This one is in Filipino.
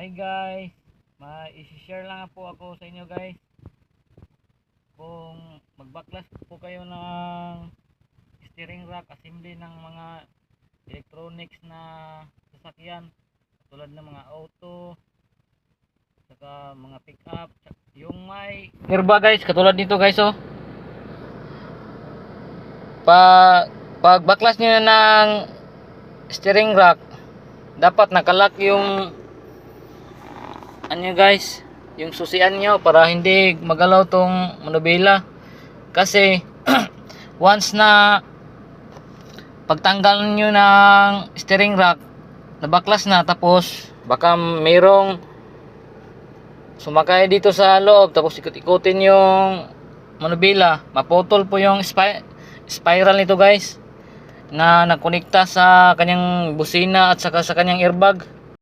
Hi guys, i-share lang po ako sa inyo guys. Kung magbaklas po kayo ng steering rack, assembly ng mga electronics na sasakyan, tulad ng mga auto, saka mga pick up, yung may airbag guys, katulad nito guys oh. Pag baklas niyo ng steering rack, dapat nakalock yung guys, yung susian nyo para hindi magalaw tong manubela. Kasi once na pagtanggal nyo ng steering rack, nabaklas na, tapos baka mayroong sumakay dito sa loob, tapos ikot-ikutin yung manubela, maputol po yung spiral nito guys, na nakonekta sa kanyang busina at saka sa kanyang airbag.